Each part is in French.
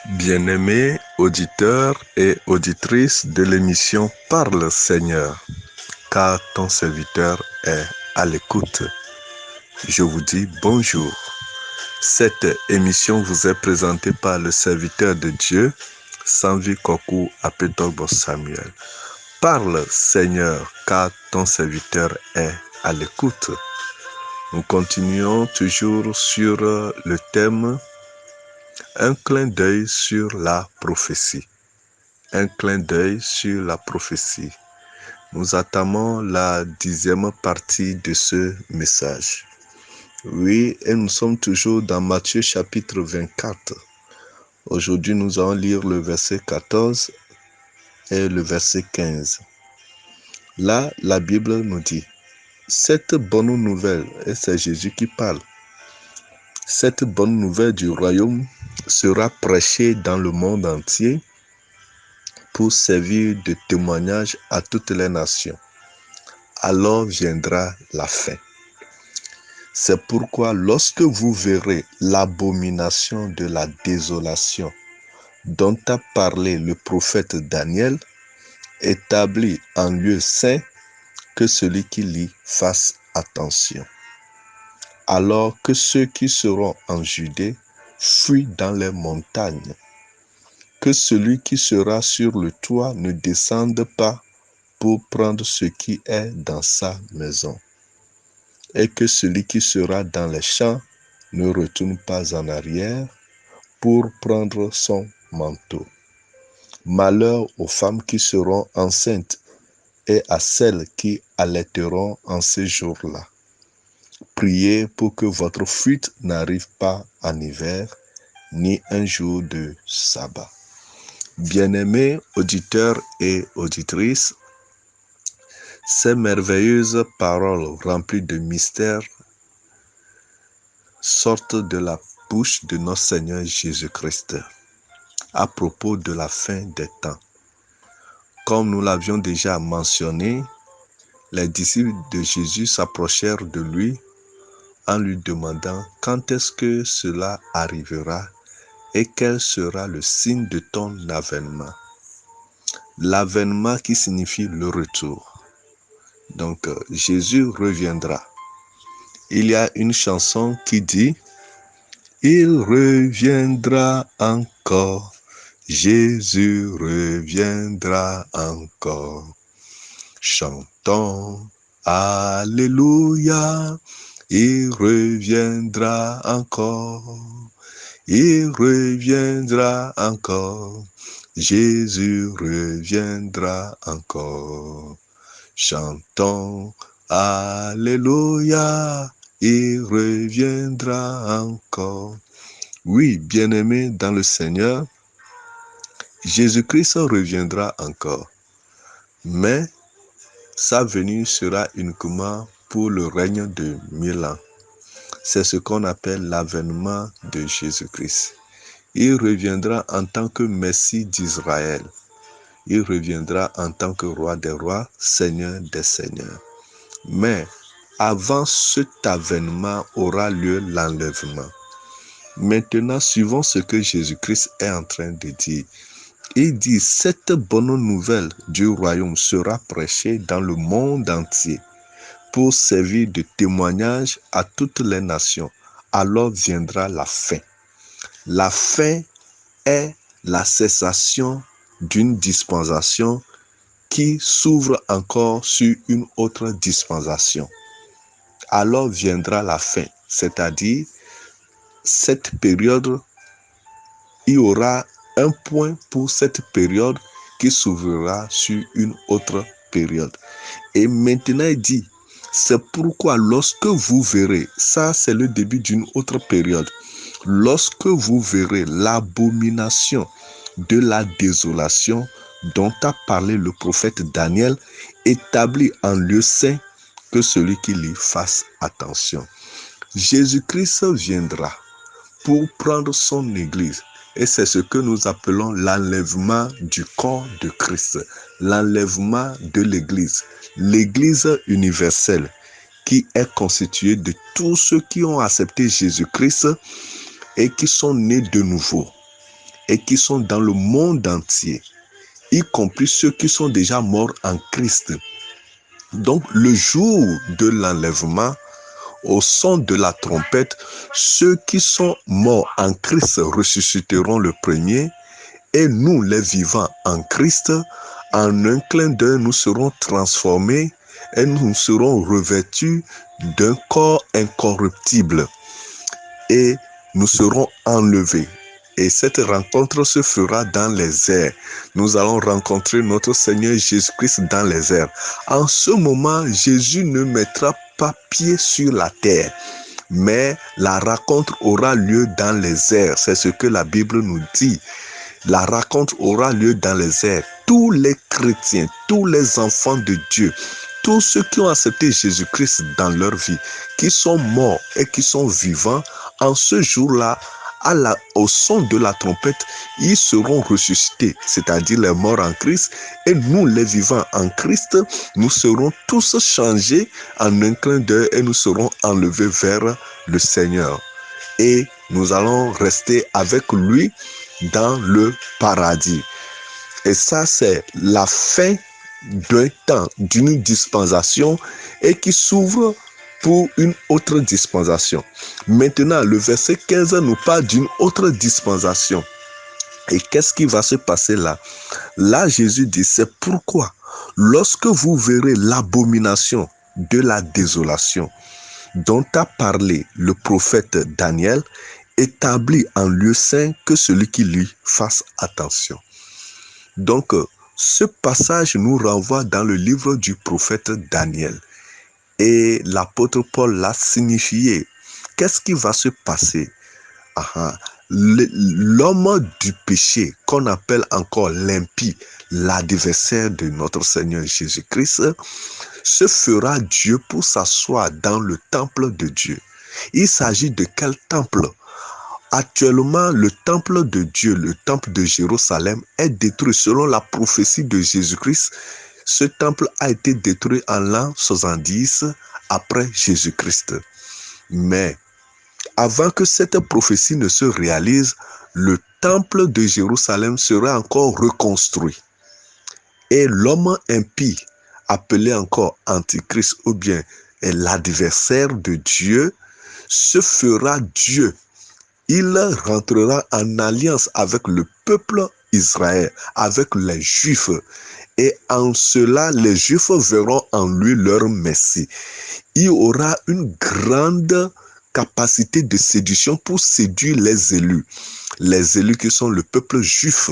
Bien-aimés auditeurs et auditrices de l'émission Parle Seigneur, car ton serviteur est à l'écoute. Je vous dis bonjour. Cette émission vous est présentée par le serviteur de Dieu, Sanvi Kokou Apetogbo Samuel. Parle Seigneur, car ton serviteur est à l'écoute. Nous continuons toujours sur le thème un clin d'œil sur la prophétie. Un clin d'œil sur la prophétie. Nous entamons la 10e partie de ce message. Oui, et nous sommes toujours dans Matthieu chapitre 24. Aujourd'hui, nous allons lire le verset 14 et le verset 15. Là, la Bible nous dit, cette bonne nouvelle, et c'est Jésus qui parle, cette bonne nouvelle du royaume sera prêchée dans le monde entier pour servir de témoignage à toutes les nations. Alors viendra la fin. C'est pourquoi lorsque vous verrez l'abomination de la désolation dont a parlé le prophète Daniel, établi en lieu saint, que celui qui lit fasse attention. Alors que ceux qui seront en Judée fuient dans les montagnes, que celui qui sera sur le toit ne descende pas pour prendre ce qui est dans sa maison, et que celui qui sera dans les champs ne retourne pas en arrière pour prendre son manteau. Malheur aux femmes qui seront enceintes et à celles qui allaiteront en ces jours-là. Priez pour que votre fuite n'arrive pas en hiver, ni un jour de sabbat. Bien-aimés auditeurs et auditrices, ces merveilleuses paroles remplies de mystères sortent de la bouche de notre Seigneur Jésus-Christ à propos de la fin des temps. Comme nous l'avions déjà mentionné, les disciples de Jésus s'approchèrent de lui en lui demandant quand est-ce que cela arrivera et quel sera le signe de ton avènement. L'avènement qui signifie le retour. Donc Jésus reviendra. Il y a une chanson qui dit « Il reviendra encore, Jésus reviendra encore. Chantons, Alléluia, il reviendra encore, il reviendra encore, Jésus reviendra encore. Chantons, Alléluia, il reviendra encore. » Oui, bien-aimés dans le Seigneur, Jésus-Christ reviendra encore. Mais sa venue sera uniquement pour le règne de 1000 ans. C'est ce qu'on appelle l'avènement de Jésus-Christ. Il reviendra en tant que Messie d'Israël. Il reviendra en tant que roi des rois, Seigneur des seigneurs. Mais avant cet avènement aura lieu l'enlèvement. Maintenant, suivons ce que Jésus-Christ est en train de dire. Il dit, cette bonne nouvelle du royaume sera prêchée dans le monde entier pour servir de témoignage à toutes les nations. Alors viendra la fin. La fin est la cessation d'une dispensation qui s'ouvre encore sur une autre dispensation. Alors viendra la fin, c'est-à-dire cette période, il y aura un point pour cette période qui s'ouvrira sur une autre période. Et maintenant il dit, c'est pourquoi lorsque vous verrez, ça c'est le début d'une autre période, lorsque vous verrez l'abomination de la désolation dont a parlé le prophète Daniel, établi en lieu saint, que celui qui lit fasse attention. Jésus-Christ viendra pour prendre son église. Et c'est ce que nous appelons l'enlèvement du corps de Christ, l'enlèvement de l'église, l'église universelle qui est constituée de tous ceux qui ont accepté Jésus-Christ et qui sont nés de nouveau. et qui sont dans le monde entier, y compris ceux qui sont déjà morts en Christ. Donc, le jour de l'enlèvement, au son de la trompette, ceux qui sont morts en Christ ressusciteront le premier, et nous, les vivants en Christ, en un clin d'œil, nous serons transformés et nous serons revêtus d'un corps incorruptible et nous serons enlevés. Et cette rencontre se fera dans les airs. Nous allons rencontrer notre Seigneur Jésus-Christ dans les airs. En ce moment, Jésus ne mettra pas pied sur la terre, mais la rencontre aura lieu dans les airs. C'est ce que la Bible nous dit. La rencontre aura lieu dans les airs. Tous les chrétiens, tous les enfants de Dieu, tous ceux qui ont accepté Jésus-Christ dans leur vie, qui sont morts et qui sont vivants, en ce jour-là, au son de la trompette, ils seront ressuscités, c'est-à-dire les morts en Christ, et nous, les vivants en Christ, nous serons tous changés en un clin d'œil et nous serons enlevés vers le Seigneur. Et nous allons rester avec lui dans le paradis. Et ça, c'est la fin d'un temps, d'une dispensation, et qui s'ouvre pour une autre dispensation. Maintenant, le verset 15 nous parle d'une autre dispensation. Et qu'est-ce qui va se passer là? Là, Jésus dit, c'est pourquoi, lorsque vous verrez l'abomination de la désolation dont a parlé le prophète Daniel, établi en lieu saint, que celui qui lit fasse attention. Donc, ce passage nous renvoie dans le livre du prophète Daniel. Et l'apôtre Paul l'a signifié. Qu'est-ce qui va se passer? L'homme du péché, qu'on appelle encore l'impie, l'adversaire de notre Seigneur Jésus-Christ, se fera Dieu pour s'asseoir dans le temple de Dieu. Il s'agit de quel temple? Actuellement, le temple de Dieu, le temple de Jérusalem, est détruit selon la prophétie de Jésus-Christ. Ce temple a été détruit en l'an 70 après Jésus-Christ. Mais avant que cette prophétie ne se réalise, le temple de Jérusalem sera encore reconstruit. Et l'homme impie, appelé encore Antichrist ou bien l'adversaire de Dieu, se fera Dieu. Il rentrera en alliance avec le peuple Israël, avec les Juifs. Et en cela, les Juifs verront en lui leur Messie. Il aura une grande capacité de séduction pour séduire les élus. Les élus qui sont le peuple juif.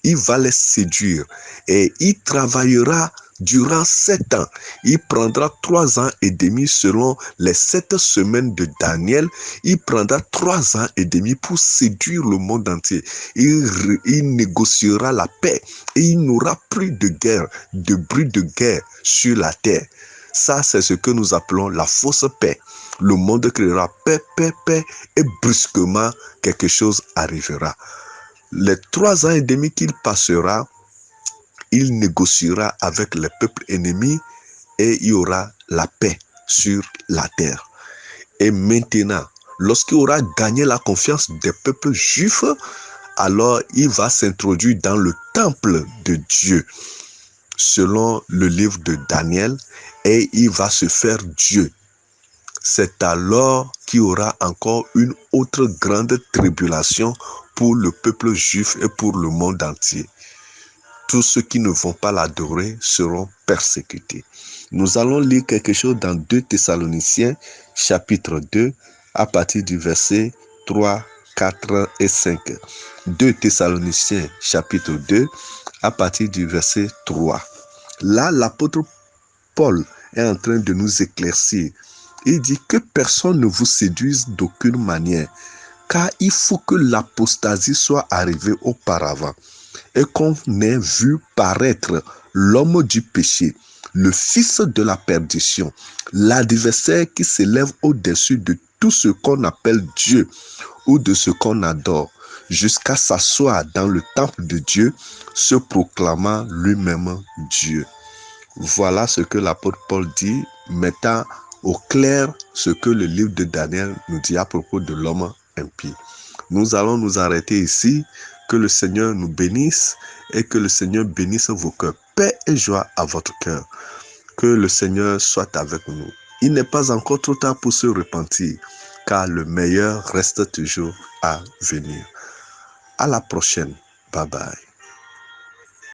Il va les séduire. Et il travaillera durant 7 ans. Il prendra 3 ans et demi selon les 7 semaines de Daniel. Il prendra 3 ans et demi pour séduire le monde entier. Il négociera la paix et il n'aura plus de guerre, de bruit de guerre sur la terre. Ça, c'est ce que nous appelons la fausse paix. Le monde criera paix, paix, paix, et brusquement, quelque chose arrivera. Les 3 ans et demi qu'il passera, il négociera avec les peuples ennemis et il y aura la paix sur la terre. Et maintenant, lorsqu'il aura gagné la confiance des peuples juifs, alors il va s'introduire dans le temple de Dieu, selon le livre de Daniel, et il va se faire Dieu. C'est alors qu'il y aura encore une autre grande tribulation pour le peuple juif et pour le monde entier. Tous ceux qui ne vont pas l'adorer seront persécutés. Nous allons lire quelque chose dans 2 Thessaloniciens, chapitre 2, à partir du verset 3, 4 et 5. 2 Thessaloniciens, chapitre 2, à partir du verset 3. Là, l'apôtre Paul est en train de nous éclaircir. Il dit que personne ne vous séduise d'aucune manière, car il faut que l'apostasie soit arrivée auparavant et qu'on ait vu paraître l'homme du péché, le fils de la perdition, l'adversaire qui s'élève au-dessus de tout ce qu'on appelle Dieu ou de ce qu'on adore, jusqu'à s'asseoir dans le temple de Dieu, se proclamant lui-même Dieu. Voilà ce que l'apôtre Paul dit, mettant au clair ce que le livre de Daniel nous dit à propos de l'homme impie. Nous allons nous arrêter ici. Que le Seigneur nous bénisse et que le Seigneur bénisse vos cœurs. Paix et joie à votre cœur. Que le Seigneur soit avec nous. Il n'est pas encore trop tard pour se repentir, car le meilleur reste toujours à venir. À la prochaine. Bye bye.